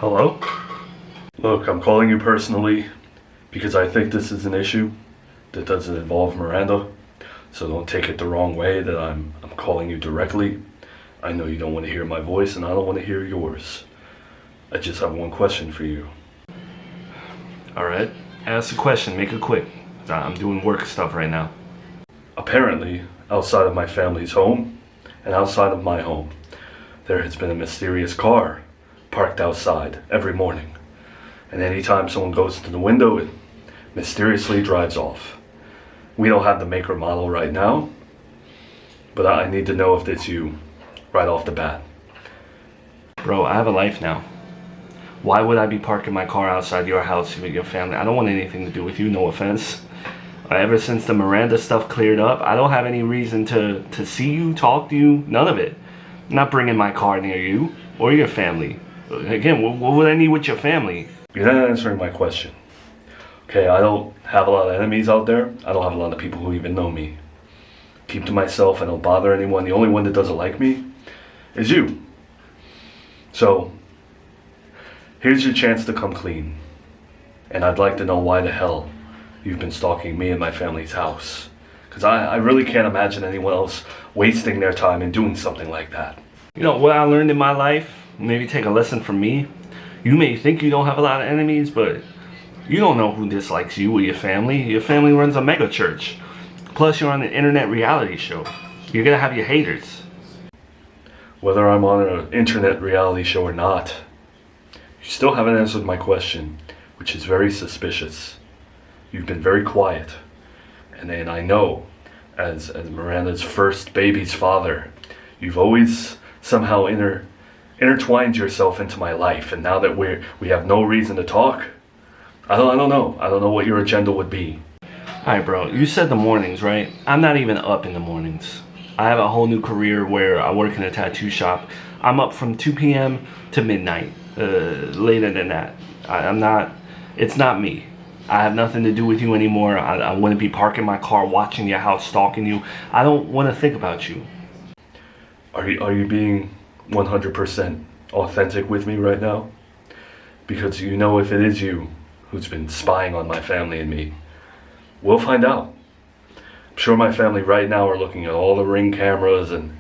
Hello? Look, I'm calling you personally because I think this is an issue that doesn't involve Miranda. So don't take it the wrong way that I'm calling you directly. I know you don't want to hear my voice and I don't want to hear yours. I just have one question for you. Alright, ask the question, make it quick. I'm doing work stuff right now. Apparently, outside of my family's home and outside of my home, there has been a mysterious car parked outside every morning. And anytime someone goes to the window, it mysteriously drives off. We don't have the make or model right now, but I need to know if it's you right off the bat. Bro, I have a life now. Why would I be parking my car outside your house with your family? I don't want anything to do with you, no offense. Ever since the Miranda stuff cleared up, I don't have any reason to see you, talk to you, none of it. I'm not bringing my car near you or your family. Again, what would I need with your family? You're not answering my question. Okay, I don't have a lot of enemies out there. I don't have a lot of people who even know me. Keep to myself, I don't bother anyone. The only one that doesn't like me is you. So, here's your chance to come clean. And I'd like to know why the hell you've been stalking me and my family's house. Because I really can't imagine anyone else wasting their time and doing something like that. You know, what I learned in my life, maybe take a lesson from me. You may think you don't have a lot of enemies, but you don't know who dislikes you or your family. Your family runs a mega church. Plus, you're on an internet reality show. You're gonna have your haters. Whether I'm on an internet reality show or not, you still haven't answered my question, which is very suspicious. You've been very quiet. And then I know, as Miranda's first baby's father, you've always somehow intertwined yourself into my life. And now that we have no reason to talk, I don't know. I don't know what your agenda would be. Alright, bro, you said the mornings, right? I'm not even up in the mornings. I have a whole new career where I work in a tattoo shop. I'm up from 2 p.m. to midnight. Later than that. It's not me. I have nothing to do with you anymore. I wouldn't be parking my car, watching your house, stalking you. I don't want to think about you. Are you being 100% authentic with me right now? Because you know if it is you who's been spying on my family and me, we'll find out. I'm sure my family right now are looking at all the Ring cameras and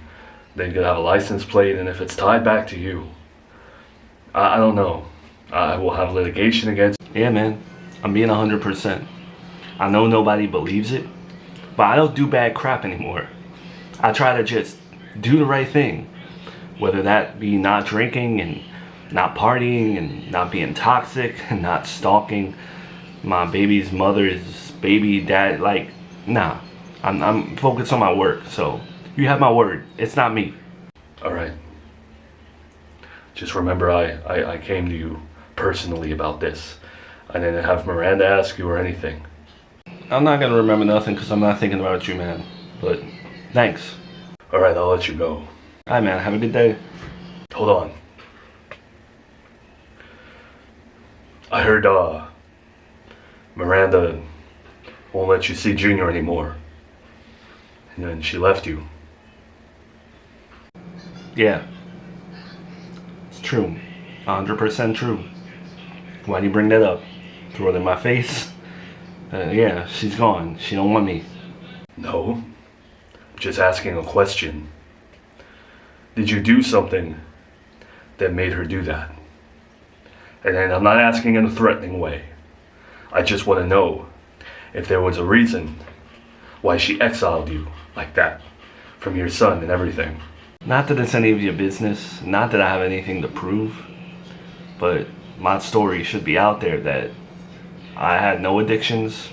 they could have a license plate, and if it's tied back to you, I don't know. I will have litigation against you. Yeah, man. I'm being 100%. I know nobody believes it, but I don't do bad crap anymore. I try to just do the right thing. Whether that be not drinking and not partying and not being toxic and not stalking my baby's mother's baby dad. Like, nah. I'm focused on my work, so you have my word. It's not me. Alright. Just remember I came to you personally about this. I didn't have Miranda ask you or anything. I'm not gonna remember nothing because I'm not thinking about you, man. But thanks. Alright, I'll let you go. Alright, man. Have a good day. Hold on. I heard Miranda won't let you see Junior anymore. And then she left you. Yeah. It's true. 100% true. Why do you bring that up? Throw it in my face? Yeah, she's gone. She don't want me. No. Just asking a question. Did you do something that made her do that? And then I'm not asking in a threatening way. I just want to know if there was a reason why she exiled you like that from your son and everything. Not that it's any of your business. Not that I have anything to prove. But my story should be out there that I had no addictions,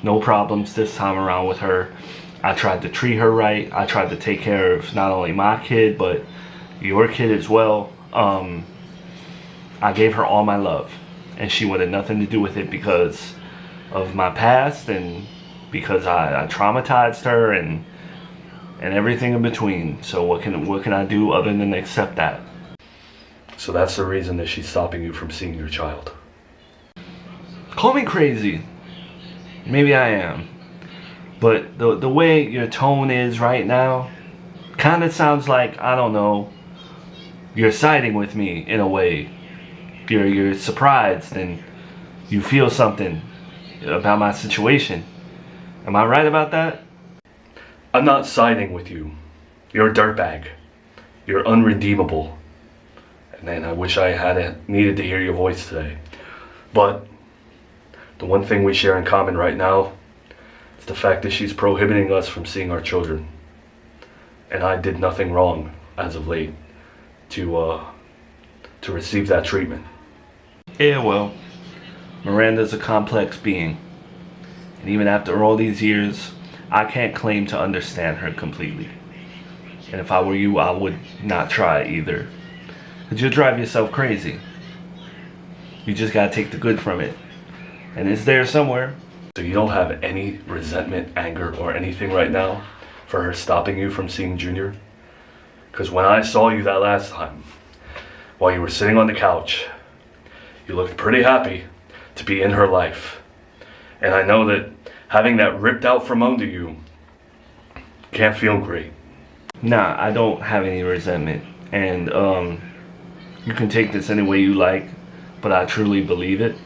no problems this time around with her. I tried to treat her right. I tried to take care of not only my kid, but your kid as well. I gave her all my love, and she wanted nothing to do with it because of my past and because I traumatized her and everything in between. So what can I do other than accept that? So that's the reason that she's stopping you from seeing your child. Call me crazy. Maybe I am. But the way your tone is right now kind of sounds like, I don't know, you're siding with me in a way. You're surprised and you feel something about my situation. Am I right about that? I'm not siding with you. You're a dirtbag. You're unredeemable. And then I wish I had needed to hear your voice today. But the one thing we share in common right now is the fact that she's prohibiting us from seeing our children. And I did nothing wrong as of late to receive that treatment. Yeah, well, Miranda's a complex being. And even after all these years, I can't claim to understand her completely. And if I were you, I would not try either. Because you'll drive yourself crazy. You just gotta take the good from it. And it's there somewhere. So you don't have any resentment, anger, or anything right now for her stopping you from seeing Junior? Because when I saw you that last time, while you were sitting on the couch, you looked pretty happy to be in her life. And I know that having that ripped out from under you can't feel great. Nah, I don't have any resentment. And you can take this any way you like, but I truly believe it.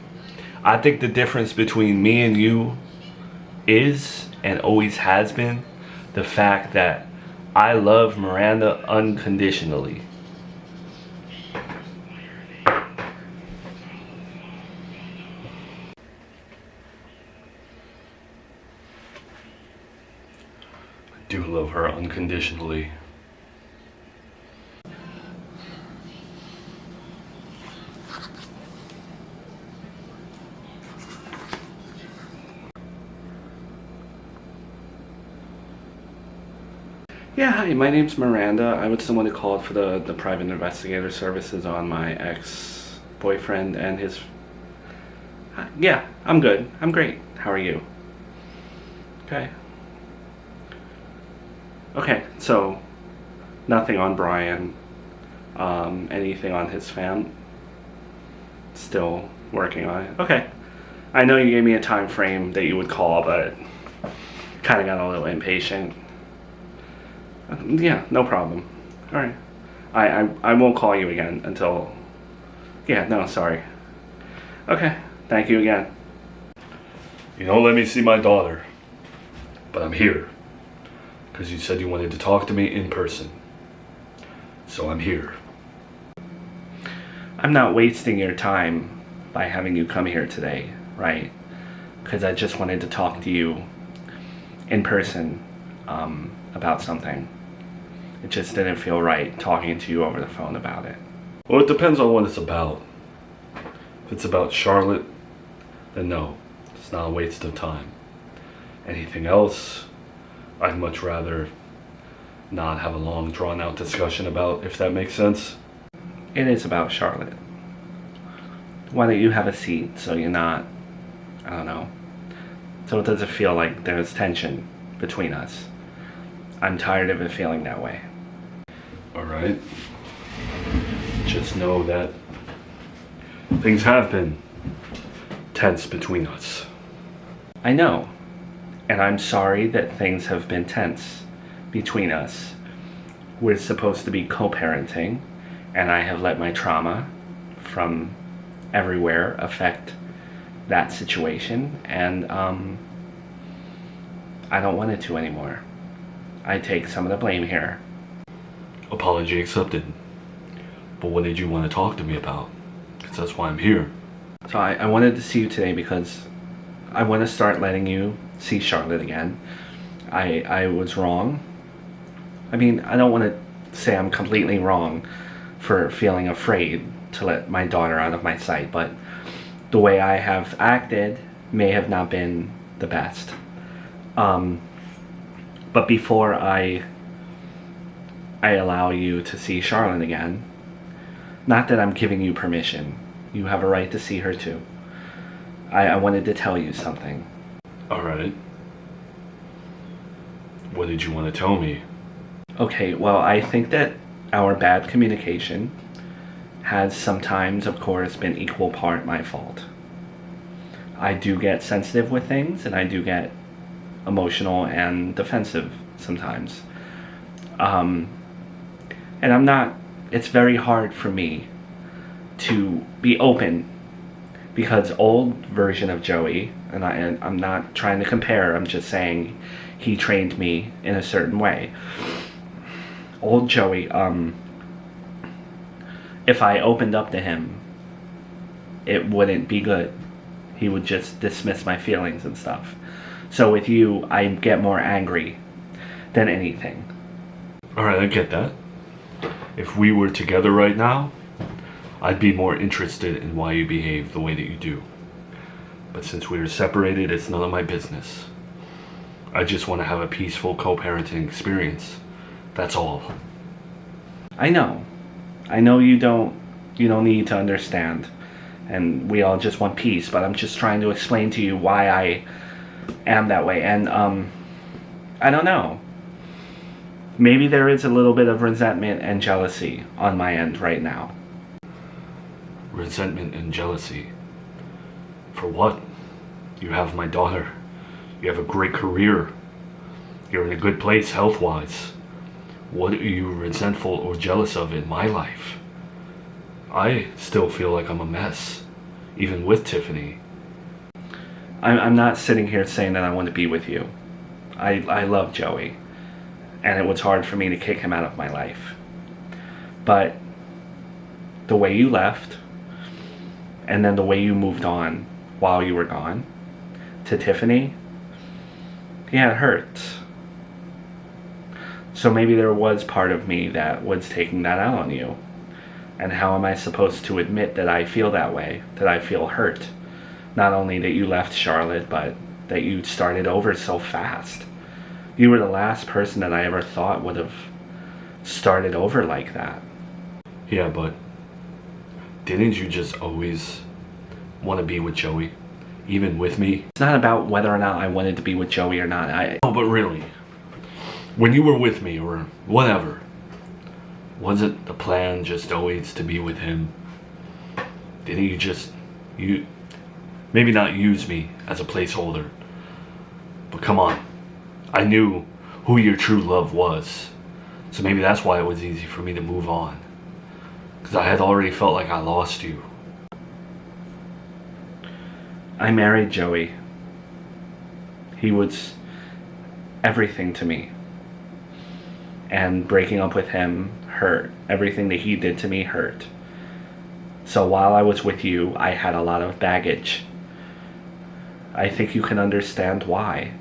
I think the difference between me and you is, and always has been, the fact that I love Miranda unconditionally. I do love her unconditionally. Yeah, hi, my name's Miranda. I was someone who called for the private investigator services on my ex-boyfriend and his... Yeah, I'm good. I'm great. How are you? Okay. Okay, so nothing on Brian. Anything on his fam? Still working on it. Okay. I know you gave me a time frame that you would call, but kind of got a little impatient. Yeah, no problem. All right. I won't call you again until... Yeah, no, sorry. Okay, thank you again. You don't let me see my daughter, but I'm here. Because you said you wanted to talk to me in person. So I'm here. I'm not wasting your time by having you come here today, right? Because I just wanted to talk to you in person about something. It just didn't feel right talking to you over the phone about it. Well, it depends on what it's about. If it's about Charlotte, then no. It's not a waste of time. Anything else, I'd much rather not have a long, drawn-out discussion about, if that makes sense. It is about Charlotte. Why don't you have a seat so you're not, I don't know, so it doesn't feel like there's tension between us. I'm tired of it feeling that way. Alright. Just know that things have been tense between us. I know, and I'm sorry that things have been tense between us. We're supposed to be co-parenting, and I have let my trauma from everywhere affect that situation, and I don't want it to anymore. I take some of the blame here. Apology accepted. But what did you want to talk to me about? Because that's why I'm here. So I wanted to see you today because I want to start letting you see Charlotte again. I was wrong. I mean, I don't want to say I'm completely wrong for feeling afraid to let my daughter out of my sight, but the way I have acted may have not been the best. But before I allow you to see Charlotte again, not that I'm giving you permission, you have a right to see her too. I wanted to tell you something. Alright. What did you want to tell me? Okay, well, I think that our bad communication has sometimes, of course, been equal part my fault. I do get sensitive with things, and I do get emotional and defensive sometimes. And it's very hard for me to be open, because old version of Joey, and I'm not trying to compare, I'm just saying he trained me in a certain way. Old Joey, if I opened up to him, it wouldn't be good. He would just dismiss my feelings and stuff. So with you, I get more angry than anything. Alright, I get that. If we were together right now, I'd be more interested in why you behave the way that you do. But since we are separated, it's none of my business. I just want to have a peaceful co-parenting experience. That's all. I know you don't need to understand. And we all just want peace, but I'm just trying to explain to you why I am that way. And I don't know. Maybe there is a little bit of resentment and jealousy on my end right now. Resentment and jealousy. For what? You have my daughter. You have a great career. You're in a good place health-wise. What are you resentful or jealous of in my life? I still feel like I'm a mess, even with Tiffany. I'm not sitting here saying that I want to be with you. I love Joey, and it was hard for me to kick him out of my life. But the way you left, and then the way you moved on while you were gone to Tiffany, yeah, it hurts. So maybe there was part of me that was taking that out on you. And how am I supposed to admit that I feel that way, that I feel hurt? Not only that you left Charlotte, but that you started over so fast. You were the last person that I ever thought would have started over like that. Yeah, but didn't you just always want to be with Joey? Even with me? It's not about whether or not I wanted to be with Joey or not. No, but really, when you were with me or whatever, was it the plan just always to be with him? Didn't you maybe not use me as a placeholder, but come on, I knew who your true love was, so maybe that's why it was easy for me to move on, because I had already felt like I lost you. I married Joey. He was everything to me. And breaking up with him hurt. Everything that he did to me hurt. So while I was with you, I had a lot of baggage. I think you can understand why.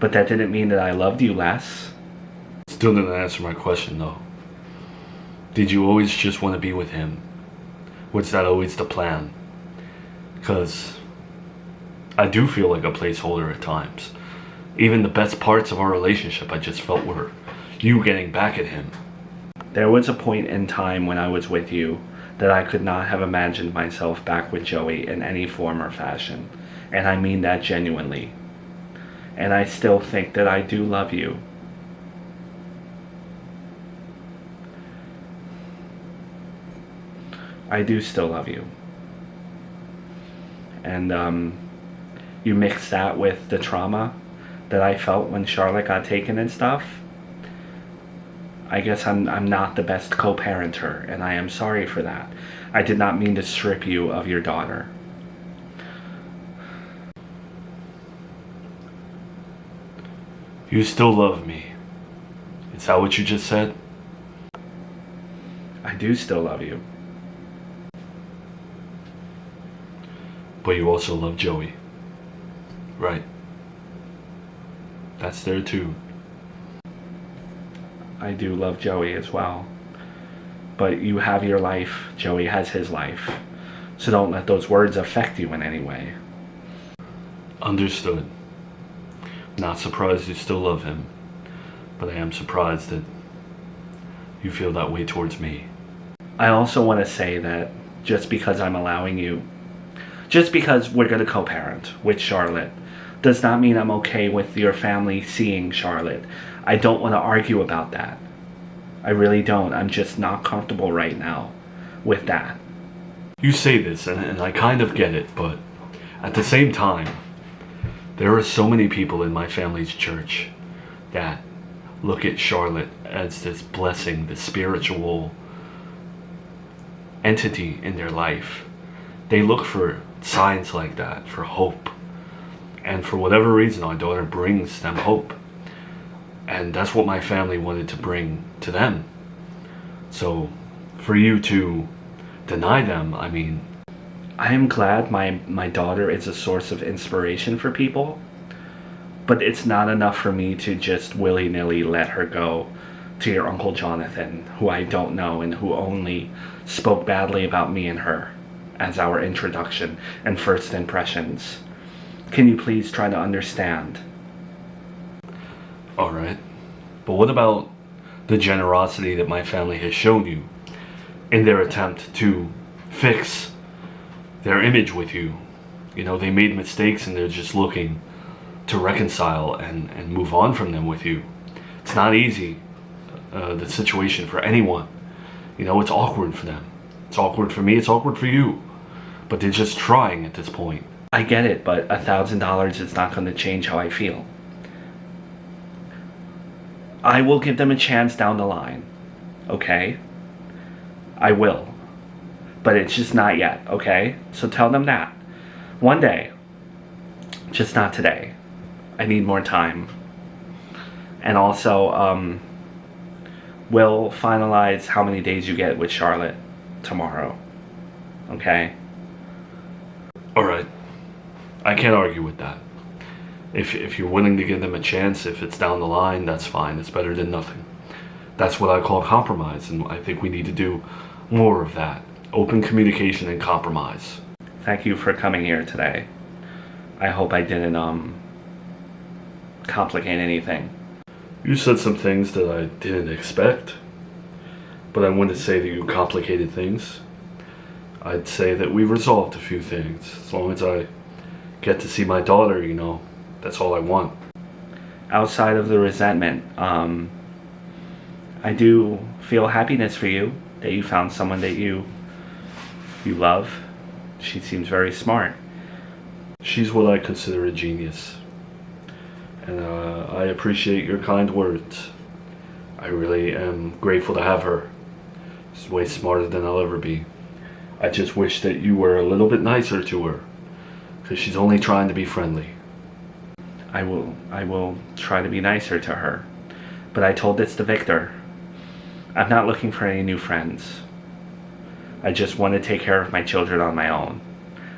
But that didn't mean that I loved you less. Still didn't answer my question though. Did you always just want to be with him? Was that always the plan? Because I do feel like a placeholder at times. Even the best parts of our relationship I just felt were you getting back at him. There was a point in time when I was with you that I could not have imagined myself back with Joey in any form or fashion. And I mean that genuinely. And I still think that I do love you. I do still love you. And you mix that with the trauma that I felt when Charlotte got taken and stuff. I guess I'm not the best co-parenter, and I am sorry for that. I did not mean to strip you of your daughter. You still love me. Is that what you just said? I do still love you. But you also love Joey. Right. That's there too. I do love Joey as well. But you have your life, Joey has his life. So don't let those words affect you in any way. Understood. Not surprised you still love him, but I am surprised that you feel that way towards me. I also want to say that just because I'm allowing you, just because we're going to co-parent with Charlotte, does not mean I'm okay with your family seeing Charlotte. I don't want to argue about that. I really don't. I'm just not comfortable right now with that. You say this, and I kind of get it, but at the same time, there are so many people in my family's church that look at Charlotte as this blessing, this spiritual entity in their life, they look for signs like that, for hope. And for whatever reason, our daughter brings them hope. And that's what my family wanted to bring to them. So for you to deny them, I mean, I am glad my daughter is a source of inspiration for people, but it's not enough for me to just willy-nilly let her go to your Uncle Jonathan, who I don't know and who only spoke badly about me and her as our introduction and first impressions. Can you please try to understand? alright. But what about the generosity that my family has shown you in their attempt to fix their image with you? You know, they made mistakes and they're just looking to reconcile and move on from them with you. It's not easy, the situation for anyone. You know, it's awkward for them. It's awkward for me, it's awkward for you. But they're just trying at this point. I get it, but $1,000 is not going to change how I feel. I will give them a chance down the line, okay? I will. But it's just not yet, okay? So tell them that. One day. Just not today. I need more time. And also, we'll finalize how many days you get with Charlotte tomorrow. Okay? Alright. I can't argue with that. If you're willing to give them a chance, if it's down the line, that's fine. It's better than nothing. That's what I call compromise, and I think we need to do more of that. Open communication and compromise. Thank you for coming here today. I hope I didn't, complicate anything. You said some things that I didn't expect, but I wouldn't say that you complicated things. I'd say that we resolved a few things. As long as I get to see my daughter, you know, that's all I want. Outside of the resentment, I do feel happiness for you, that you found someone that you love. She seems very smart. She's what I consider a genius. And I appreciate your kind words. I really am grateful to have her. She's way smarter than I'll ever be. I just wish that you were a little bit nicer to her, because she's only trying to be friendly. I will try to be nicer to her. But I told this to Victor. I'm not looking for any new friends. I just want to take care of my children on my own.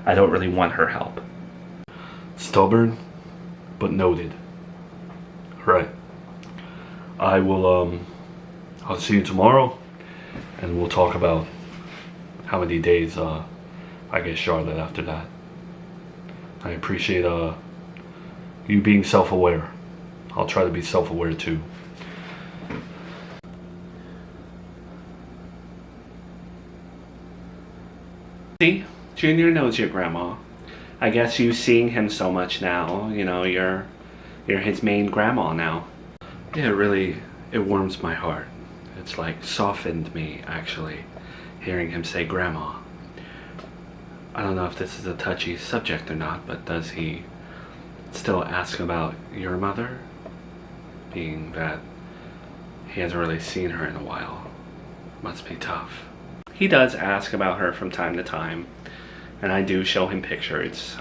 I don't really want her help. Stubborn, but noted. Right. I will, I'll see you tomorrow, and we'll talk about how many days, I get Charlotte after that. I appreciate, you being self-aware. I'll try to be self-aware too. See? Junior knows your grandma. I guess you seeing him so much now, you know, you're his main grandma now. Yeah, really, it warms my heart. It's like softened me, actually, hearing him say grandma. I don't know if this is a touchy subject or not, but does he still ask about your mother? Being that he hasn't really seen her in a while. Must be tough. He does ask about her from time to time, and I do show him pictures.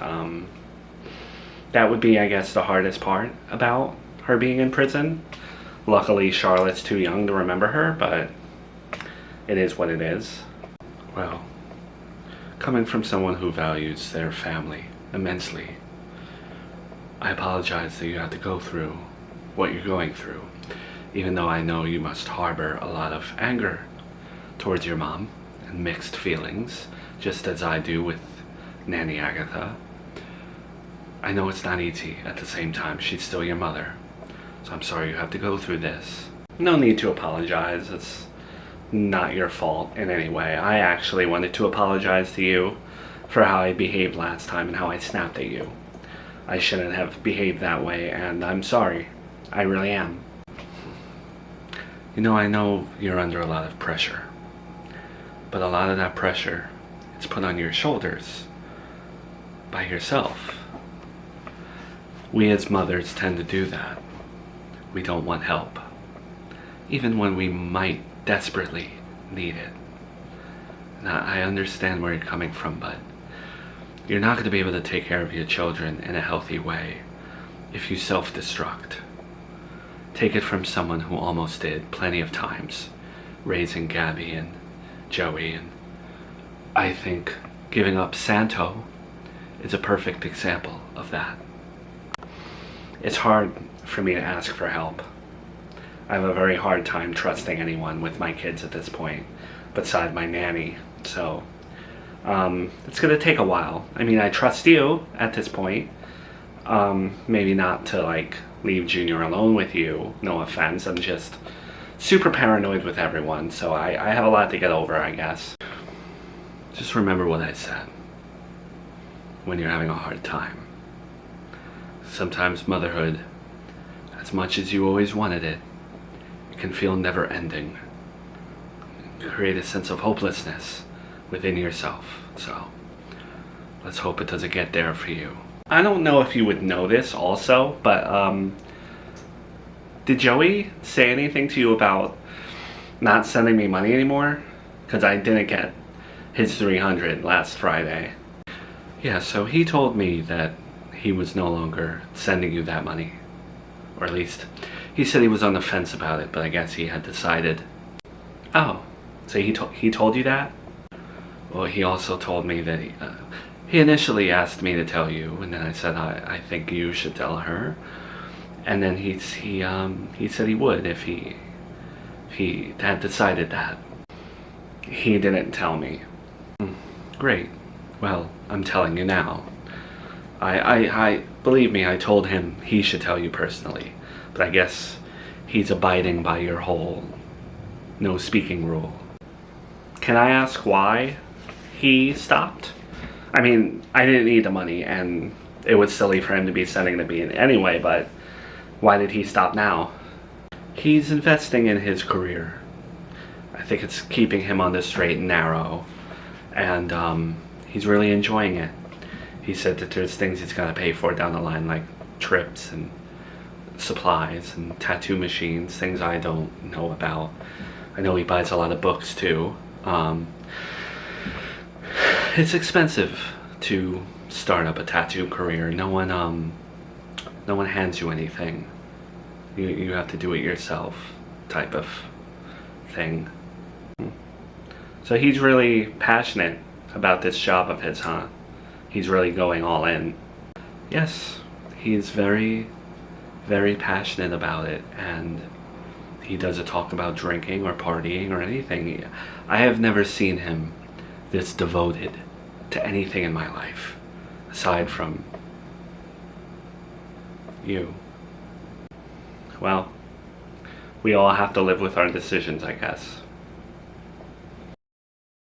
That would be, I guess, the hardest part about her being in prison. Luckily, Charlotte's too young to remember her, but it is what it is. Well, coming from someone who values their family immensely, I apologize that you have to go through what you're going through, even though I know you must harbor a lot of anger towards your mom and mixed feelings, just as I do with Nanny Agatha. I know it's not easy. At the same time, she's still your mother, so I'm sorry you have to go through this. No need to apologize. It's not your fault in any way. I actually wanted to apologize to you for how I behaved last time and how I snapped at you. I shouldn't have behaved that way, and I'm sorry. I really am. You know, I know you're under a lot of pressure, but a lot of that pressure is put on your shoulders by yourself. We as mothers tend to do that. We don't want help, even when we might desperately need it. And I understand where you're coming from, but you're not going to be able to take care of your children in a healthy way if you self-destruct. Take it from someone who almost did plenty of times, raising Gabby and Joey, and I think giving up Santo is a perfect example of that. It's hard for me to ask for help. I have a very hard time trusting anyone with my kids at this point, beside my nanny, so it's gonna take a while. I mean, I trust you at this point. Maybe not to like leave Junior alone with you, no offense. I'm just super paranoid with everyone, so I have a lot to get over, I guess. Just remember what I said when you're having a hard time. Sometimes motherhood, as much as you always wanted it, it can feel never ending. Create a sense of hopelessness within yourself. So let's hope it doesn't get there for you. I don't know if you would know this also, but did Joey say anything to you about not sending me money anymore? Because I didn't get his $300 last Friday. Yeah, so he told me that he was no longer sending you that money. Or at least, he said he was on the fence about it, but I guess he had decided. Oh, so he told you that? Well, he also told me that he initially asked me to tell you, and then I said I think you should tell her. And then he said he would if he had decided that. He didn't tell me. Great. Well, I'm telling you now. I believe me, I told him he should tell you personally, but I guess he's abiding by your whole no speaking rule. Can I ask why he stopped? I mean, I didn't need the money, and it was silly for him to be sending to me anyway, but why did he stop now? He's investing in his career. I think it's keeping him on the straight and narrow, and he's really enjoying it. He said that there's things he's gonna pay for down the line, like trips and supplies and tattoo machines, things I don't know about. I know he buys a lot of books too. It's expensive to start up a tattoo career. No one hands you anything. You have to do it yourself, type of thing. So he's really passionate about this job of his, huh? He's really going all in. Yes, he's very, very passionate about it, and he doesn't talk about drinking or partying or anything. I have never seen him this devoted to anything in my life, aside from you. Well, we all have to live with our decisions, I guess.